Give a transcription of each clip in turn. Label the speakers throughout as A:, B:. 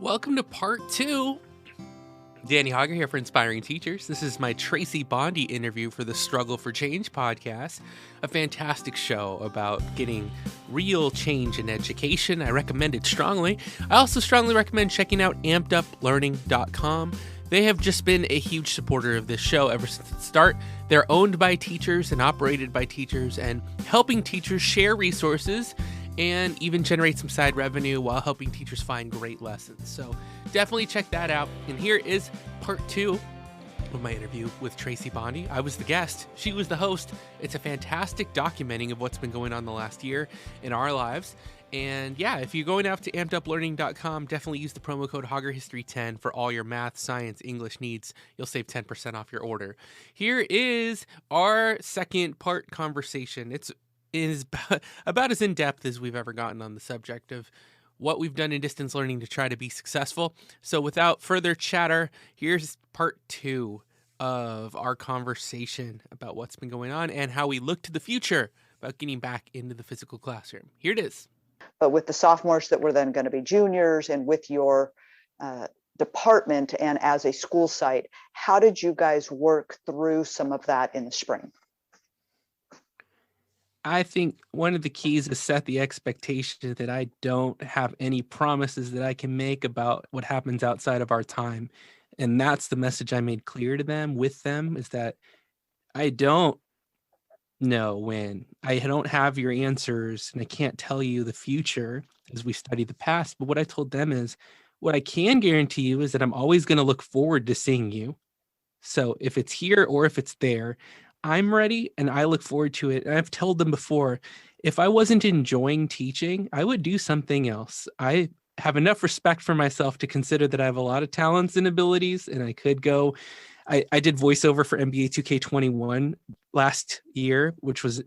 A: Welcome to part 2. Danny Hauger here for Inspiring Teachers. This is my Traci Bonde interview for the Struggle for Change podcast, a fantastic show about getting real change in education. I recommend it strongly. I also strongly recommend checking out ampeduplearning.com. They have just been a huge supporter of this show ever since its start. They're owned by teachers and operated by teachers and helping teachers share resources and even generate some side revenue while helping teachers find great lessons. So definitely check that out. And here is part 2 of my interview with Traci Bonde. I was the guest. She was the host. It's a fantastic documenting of what's been going on the last year in our lives. And yeah, if you're going out to ampeduplearning.com, definitely use the promo code HaugerHistory10 for all your math, science, English needs. You'll save 10% off your order. Here is our second part conversation. It is about as in-depth as we've ever gotten on the subject of what we've done in distance learning to try to be successful. So without further chatter, here's part 2 of our conversation about what's been going on and how we look to the future about getting back into the physical classroom. Here it is.
B: But with the sophomores that were then going to be juniors and with your department and as a school site, how did you guys work through some of that in the spring?
A: I think one of the keys is set the expectation that I don't have any promises that I can make about what happens outside of our time. And that's the message I made clear to them with them, is that I don't know when. I don't have your answers and I can't tell you the future as we study the past. But what I told them is what I can guarantee you is that I'm always going to look forward to seeing you. So if it's here or if it's there, I'm ready and I look forward to it. And I've told them before, if I wasn't enjoying teaching, I would do something else. I have enough respect for myself to consider that I have a lot of talents and abilities and I could go. I did voiceover for NBA 2K21 last year, which was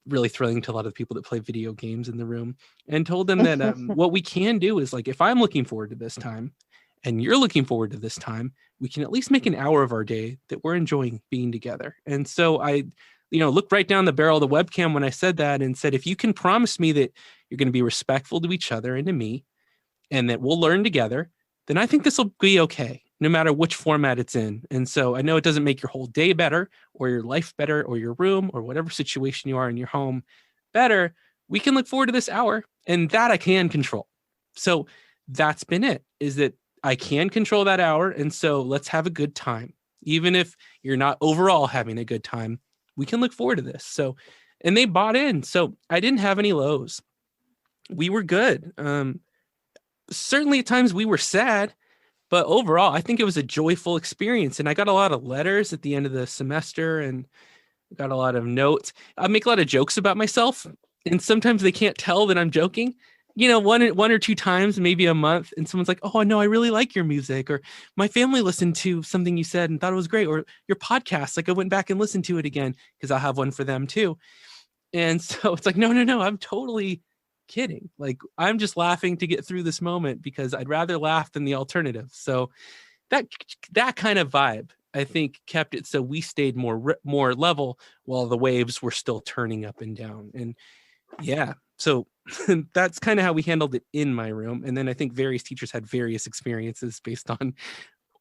A: really thrilling to a lot of the people that play video games in the room, and told them that what we can do is, like, if I'm looking forward to this time and you're looking forward to this time, we can at least make an hour of our day that we're enjoying being together. And so I, looked right down the barrel of the webcam when I said that and said, if you can promise me that you're going to be respectful to each other and to me, and that we'll learn together, then I think this will be okay, no matter which format it's in. And so I know it doesn't make your whole day better or your life better or your room or whatever situation you are in your home better. We can look forward to this hour, and that I can control. So that's been it, is that I can control that hour. And so let's have a good time. Even if you're not overall having a good time, we can look forward to this. So, and they bought in. So I didn't have any lows. We were good. Certainly at times we were sad, but overall, I think it was a joyful experience. And I got a lot of letters at the end of the semester and got a lot of notes. I make a lot of jokes about myself, and sometimes they can't tell that I'm joking. One or two times, maybe a month, and someone's like, "Oh, no, I really like your music," or "My family listened to something you said and thought it was great," or "Your podcast, like I went back and listened to it again," because I'll have one for them too. And so it's like, no, I'm totally kidding. Like, I'm just laughing to get through this moment because I'd rather laugh than the alternative. So that kind of vibe, I think, kept it so we stayed more level while the waves were still turning up and down. And yeah, so that's kind of how we handled it in my room. And then I think various teachers had various experiences based on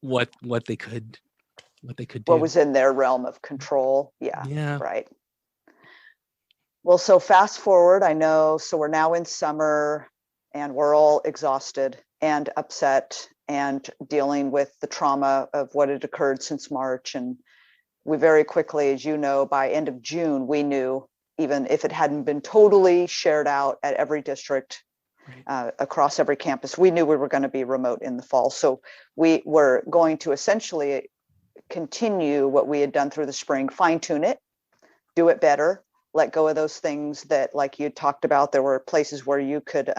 A: what they could do.
B: What was in their realm of control.
A: Yeah.
B: Right. Well, so fast forward, I know, so we're now in summer and we're all exhausted and upset and dealing with the trauma of what had occurred since March. And we very quickly, as you know, by end of June, we knew, even if it hadn't been totally shared out at every district, across every campus, we knew we were going to be remote in the fall. So we were going to essentially continue what we had done through the spring, fine tune it, do it better, let go of those things that, like you talked about, there were places where you could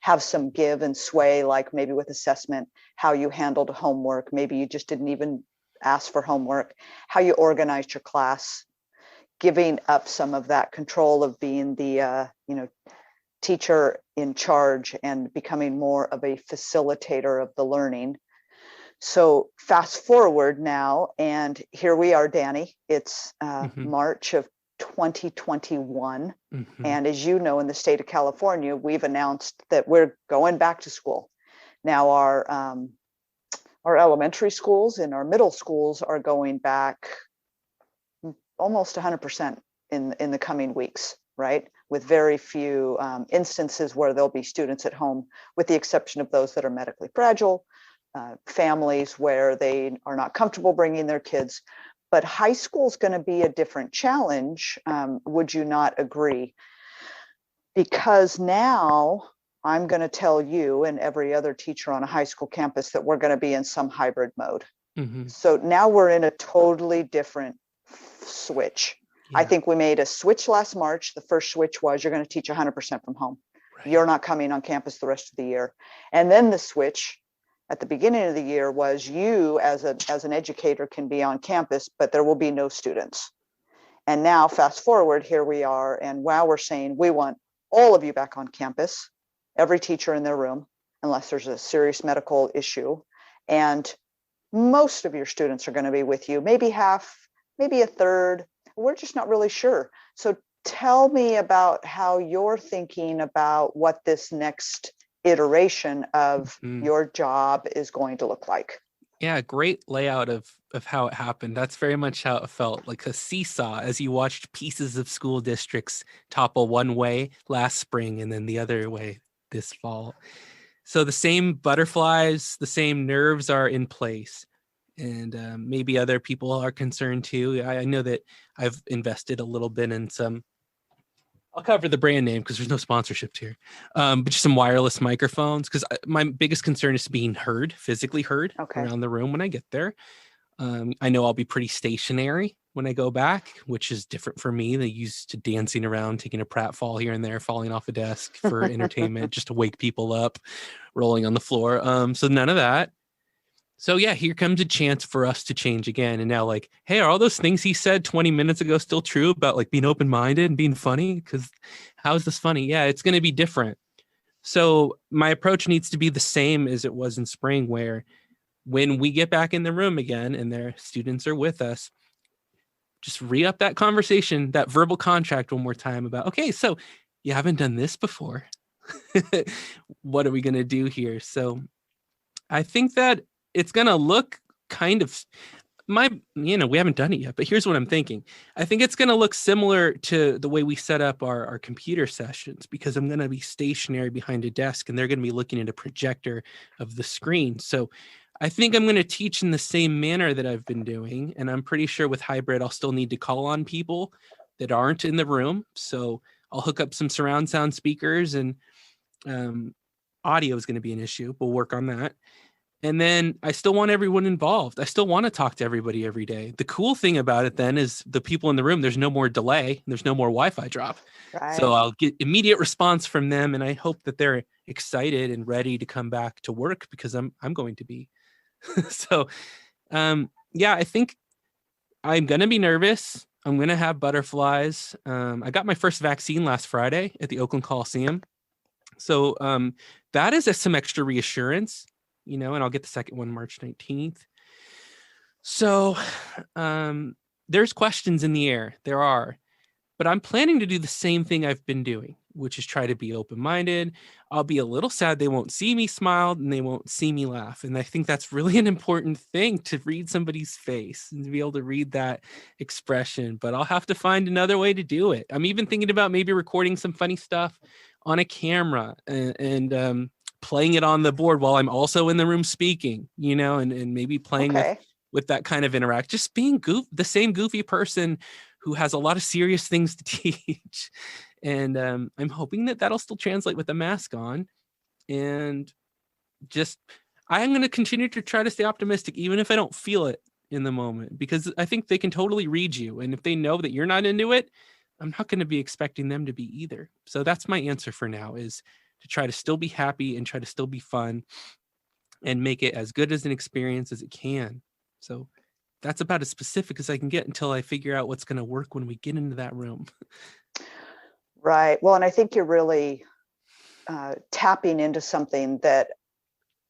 B: have some give and sway, like maybe with assessment, how you handled homework. Maybe you just didn't even ask for homework, how you organized your class, giving up some of that control of being the, teacher in charge and becoming more of a facilitator of the learning. So fast forward now, and here we are, Danny. It's March of 2021. And as you know, in the state of California, we've announced that we're going back to school. Now our elementary schools and our middle schools are going back almost 100% in the coming weeks, right? With very few instances where there'll be students at home, with the exception of those that are medically fragile, families where they are not comfortable bringing their kids. But high school is going to be a different challenge. Would you not agree? Because now I'm going to tell you and every other teacher on a high school campus that we're going to be in some hybrid mode.
A: Mm-hmm.
B: So now we're in a totally different switch.
A: Yeah.
B: I think we made a switch last March. The first switch was you're going to teach 100% from home.
A: Right.
B: You're not coming on campus the rest of the year. And then the switch at the beginning of the year was you as an educator can be on campus, but there will be no students. And now fast forward, here we are. And wow, we're saying we want all of you back on campus, every teacher in their room, unless there's a serious medical issue. And most of your students are going to be with you, maybe half, maybe a third. We're just not really sure. So tell me about how you're thinking about what this next iteration of your job is going to look like.
A: Yeah, great layout of how it happened. That's very much how it felt, like a seesaw as you watched pieces of school districts topple one way last spring and then the other way this fall. So the same butterflies, the same nerves are in place. And maybe other people are concerned too. I know that I've invested a little bit in some, I'll cover the brand name because there's no sponsorships here, but just some wireless microphones, because my biggest concern is being heard, physically heard around the room when I get there. I know I'll be pretty stationary when I go back, which is different for me. They used to dancing around, taking a pratfall here and there, falling off a desk for entertainment, just to wake people up, rolling on the floor. So none of that. So yeah, here comes a chance for us to change again. And now, like, hey, are all those things he said 20 minutes ago still true about like being open-minded and being funny? Because how is this funny? Yeah, it's going to be different. So my approach needs to be the same as it was in spring, where when we get back in the room again and their students are with us, just re-up that conversation, that verbal contract one more time about, okay, so you haven't done this before. What are we going to do here? So I think that it's going to look kind of we haven't done it yet, but here's what I'm thinking. I think it's going to look similar to the way we set up our computer sessions, because I'm going to be stationary behind a desk and they're going to be looking at a projector of the screen. So I think I'm going to teach in the same manner that I've been doing. And I'm pretty sure with hybrid, I'll still need to call on people that aren't in the room. So I'll hook up some surround sound speakers, and audio is going to be an issue. We'll work on that. And then I still want everyone involved. I still want to talk to everybody every day. The cool thing about it then is the people in the room, there's no more delay. There's no more Wi-Fi drop. Right. So I'll get immediate response from them. And I hope that they're excited and ready to come back to work, because I'm going to be. So, yeah, I think I'm going to be nervous. I'm going to have butterflies. I got my first vaccine last Friday at the Oakland Coliseum. So that is some extra reassurance. And I'll get the second one March 19th. So there's questions in the air. There are. But I'm planning to do the same thing I've been doing, which is try to be open-minded. I'll be a little sad they won't see me smile and they won't see me laugh. And I think that's really an important thing, to read somebody's face and to be able to read that expression. But I'll have to find another way to do it. I'm even thinking about maybe recording some funny stuff on a camera and playing it on the board while I'm also in the room speaking, and maybe playing with that kind of interact, just being the same goofy person who has a lot of serious things to teach. And I'm hoping that that'll still translate with the mask on. And just, I'm going to continue to try to stay optimistic, even if I don't feel it in the moment, because I think they can totally read you. And if they know that you're not into it, I'm not going to be expecting them to be either. So that's my answer for now, is to try to still be happy and try to still be fun and make it as good as an experience as it can. So that's about as specific as I can get until I figure out what's going to work when we get into that room.
B: Right. Well, and I think you're really tapping into something that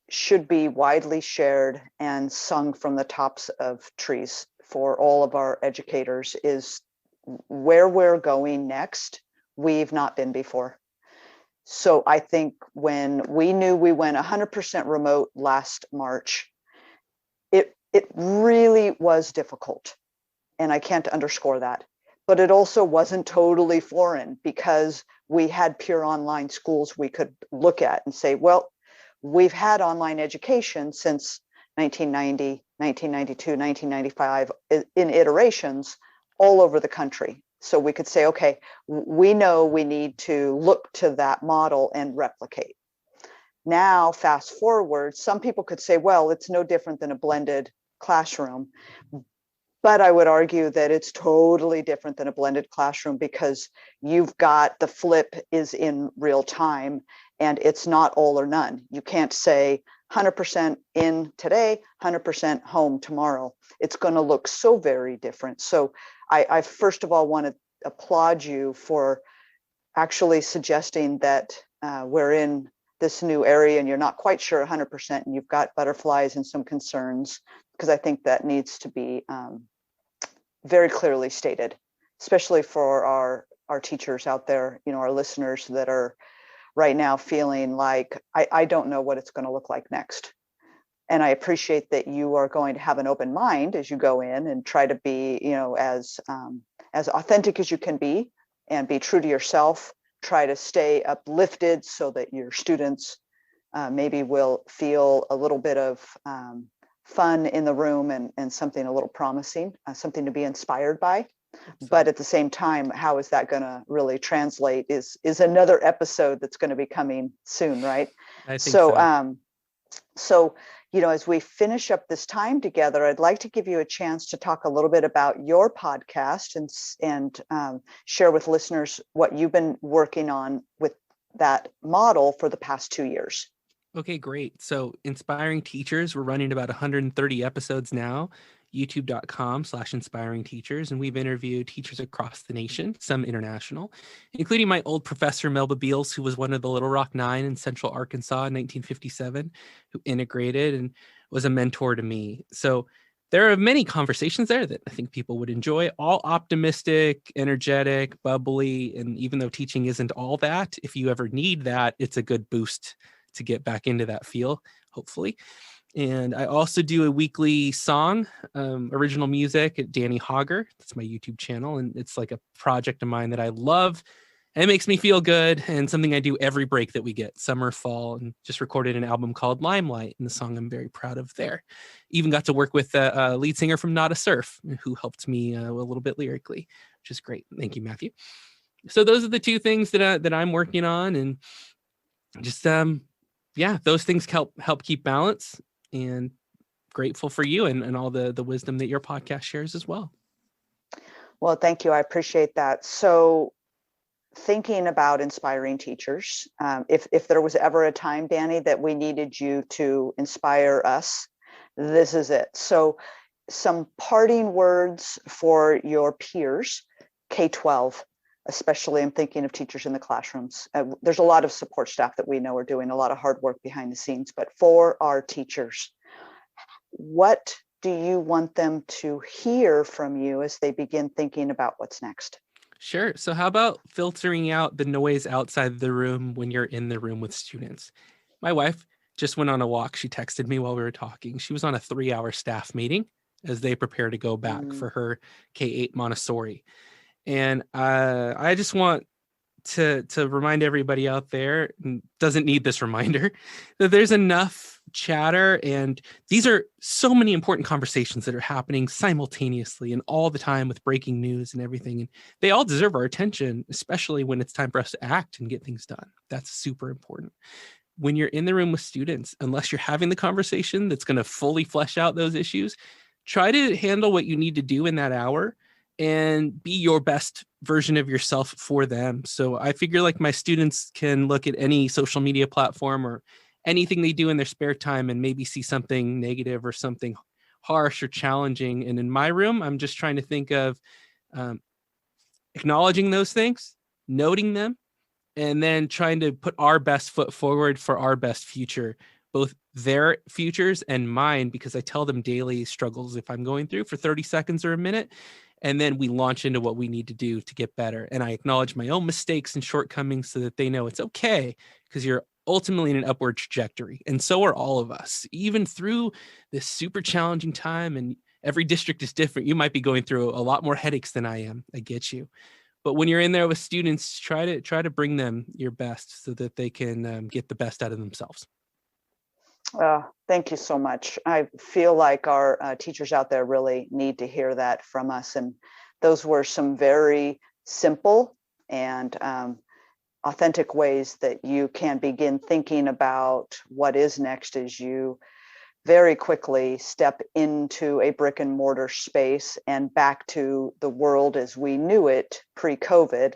B: should be widely shared and sung from the tops of trees for all of our educators, is where we're going next. We've not been before. So I think when we knew we went 100% remote last March, it really was difficult. And I can't underscore that. But it also wasn't totally foreign because we had pure online schools we could look at and say, well, we've had online education since 1990, 1992, 1995 in iterations all over the country. So we could say, okay, we know we need to look to that model and replicate. Now, fast forward, some people could say, well, it's no different than a blended classroom. But I would argue that it's totally different than a blended classroom because you've got the flip is in real time and it's not all or none. You can't say 100% in today, 100% home tomorrow. It's going to look so very different. So I first of all want to applaud you for actually suggesting that we're in this new area and you're not quite sure 100% and you've got butterflies and some concerns, because I think that needs to be very clearly stated, especially for our teachers out there, our listeners that are right now feeling like, I don't know what it's going to look like next. And I appreciate that you are going to have an open mind as you go in and try to be, as authentic as you can be and be true to yourself. Try to stay uplifted so that your students maybe will feel a little bit of fun in the room and something a little promising, something to be inspired by. Absolutely. But at the same time, how is that going to really translate is another episode that's going to be coming soon, right?
A: I think so.
B: So, as we finish up this time together, I'd like to give you a chance to talk a little bit about your podcast and share with listeners what you've been working on with that model for the past 2 years.
A: Okay, great. So Inspiring Teachers, we're running about 130 episodes now, youtube.com/inspiring teachers. And we've interviewed teachers across the nation, some international, including my old professor, Melba Beals, who was one of the Little Rock Nine in Central Arkansas in 1957, who integrated and was a mentor to me. So there are many conversations there that I think people would enjoy, all optimistic, energetic, bubbly. And even though teaching isn't all that, if you ever need that, it's a good boost to get back into that feel, hopefully. And I also do a weekly song, original music at Danny Hauger. That's my YouTube channel. And it's like a project of mine that I love. And it makes me feel good and something I do every break that we get, summer, fall, and just recorded an album called Limelight. And the song I'm very proud of there. Even got to work with the lead singer from Not a Surf, who helped me a little bit lyrically, which is great. Thank you, Matthew. So those are the two things that I'm working on. And just, those things help keep balance, and grateful for you and all the wisdom that your podcast shares as well.
B: Well, thank you. I appreciate that. So thinking about inspiring teachers, if there was ever a time, Danny, that we needed you to inspire us, this is it. So some parting words for your peers, K-12, especially I'm thinking of teachers in the classrooms. There's a lot of support staff that we know are doing a lot of hard work behind the scenes, but for our teachers, what do you want them to hear from you as they begin thinking about what's next?
A: Sure. So how about filtering out the noise outside the room when you're in the room with students? My wife just went on a walk. She texted me while we were talking. She was on a 3-hour staff meeting as they prepare to go back for her K-8 Montessori. And I just want to remind everybody out there, doesn't need this reminder, that there's enough chatter, and these are so many important conversations that are happening simultaneously and all the time with breaking news and everything. And they all deserve our attention, especially when it's time for us to act and get things done. That's super important. When you're in the room with students, unless you're having the conversation that's going to fully flesh out those issues, try to handle what you need to do in that hour and be your best version of yourself for them. So I figure like my students can look at any social media platform or anything they do in their spare time and maybe see something negative or something harsh or challenging. And in my room, I'm just trying to think of acknowledging those things, noting them, and then trying to put our best foot forward for our best future, both their futures and mine, because I tell them daily struggles if I'm going through for 30 seconds or a minute. And then we launch into what we need to do to get better. And I acknowledge my own mistakes and shortcomings so that they know it's okay, because you're ultimately in an upward trajectory. And so are all of us, even through this super challenging time. And every district is different. You might be going through a lot more headaches than I am. I get you. But when you're in there with students, try to bring them your best so that they can get the best out of themselves.
B: Thank you so much. I feel like our teachers out there really need to hear that from us. And those were some very simple and authentic ways that you can begin thinking about what is next as you very quickly step into a brick and mortar space and back to the world as we knew it pre-COVID,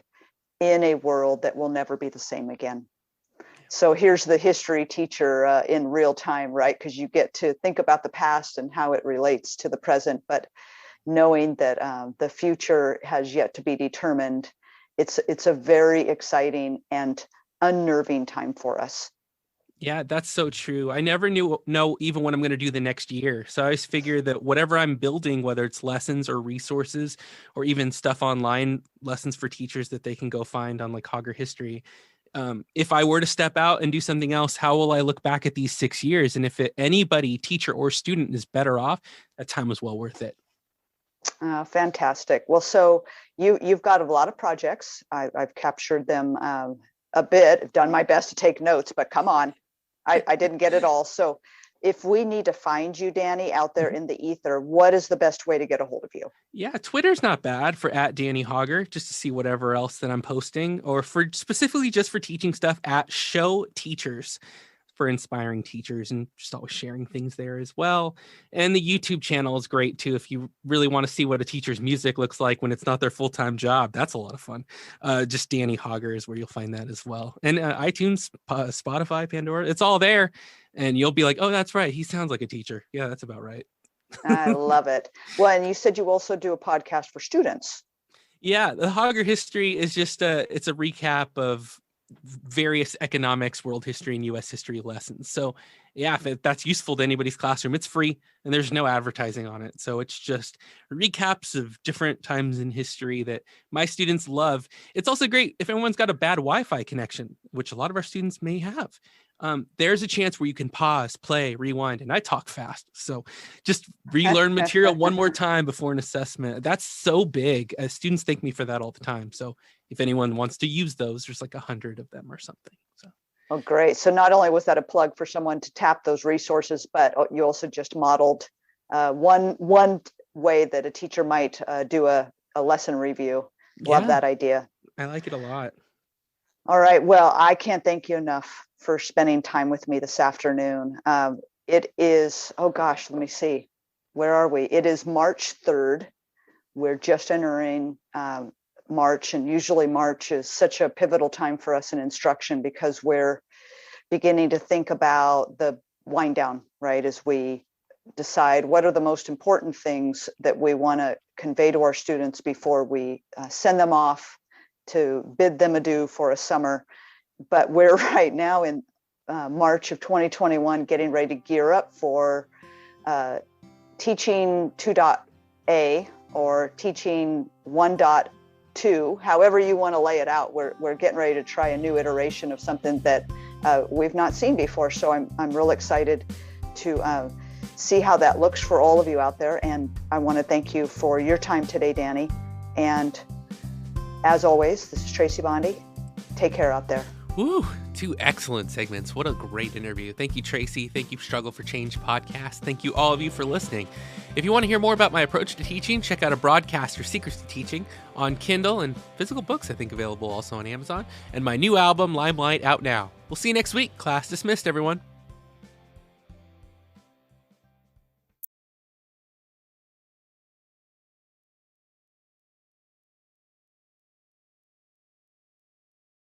B: in a world that will never be the same again. So here's the history teacher in real time, right? Because you get to think about the past and how it relates to the present, but knowing that the future has yet to be determined, it's a very exciting and unnerving time for us.
A: Yeah, that's so true. I never know even what I'm going to do the next year. So I always figure that whatever I'm building, whether it's lessons or resources or even stuff online, lessons for teachers that they can go find on like Hauger history. If I were to step out and do something else, how will I look back at these 6 years? And if anybody, teacher or student, is better off, that time was well worth it.
B: Fantastic. Well, so you've got a lot of projects. I've captured them a bit. I've done my best to take notes, but come on. I didn't get it all. So if we need to find you, Danny, out there in the ether, what is the best way to get a hold of you?
A: Yeah, Twitter's not bad for @DannyHauger, just to see whatever else that I'm posting, or for specifically just for teaching stuff @ShowTeachers for inspiring teachers, and just always sharing things there as well. And the YouTube channel is great too. If you really want to see what a teacher's music looks like when it's not their full-time job, that's a lot of fun. Just Danny Hauger is where you'll find that as well. And iTunes, Spotify, Pandora, it's all there. And you'll be like, oh, that's right. He sounds like a teacher. Yeah, that's about right.
B: I love it. Well, and you said you also do a podcast for students.
A: Yeah, the Hauger history is just it's a recap of various economics, world history, and U.S. history lessons. So yeah, if that's useful to anybody's classroom, it's free and there's no advertising on it. So it's just recaps of different times in history that my students love. It's also great if everyone's got a bad Wi-Fi connection, which a lot of our students may have. There's a chance where you can pause, play, rewind, and I talk fast. So just relearn material one more time before an assessment. That's so big. Students thank me for that all the time. So if anyone wants to use those, there's like 100 of them or something. So.
B: Oh, great. So not only was that a plug for someone to tap those resources, but you also just modeled one way that a teacher might do a lesson review. Love that idea.
A: I like it a lot.
B: All right. Well, I can't thank you enough for spending time with me this afternoon. It is, oh gosh, let me see. Where are we? It is March 3rd. We're just entering March, and usually March is such a pivotal time for us in instruction because we're beginning to think about the wind down, right? As we decide what are the most important things that we want to convey to our students before we send them off to bid them adieu for a summer. But we're right now in March of 2021 getting ready to gear up for teaching 2.A or teaching 1.2, however you want to lay it out. We're getting ready to try a new iteration of something that we've not seen before. So I'm real excited to see how that looks for all of you out there. And I want to thank you for your time today, Danny. And as always, this is Traci Bonde. Take care out there.
A: Woo, 2 excellent segments. What a great interview. Thank you, Traci. Thank you, Struggle for Change podcast. Thank you, all of you, for listening. If you want to hear more about my approach to teaching, check out A Broadcaster's Secrets to Teaching on Kindle, and physical books, I think, available also on Amazon, and my new album, Limelight, out now. We'll see you next week. Class dismissed, everyone.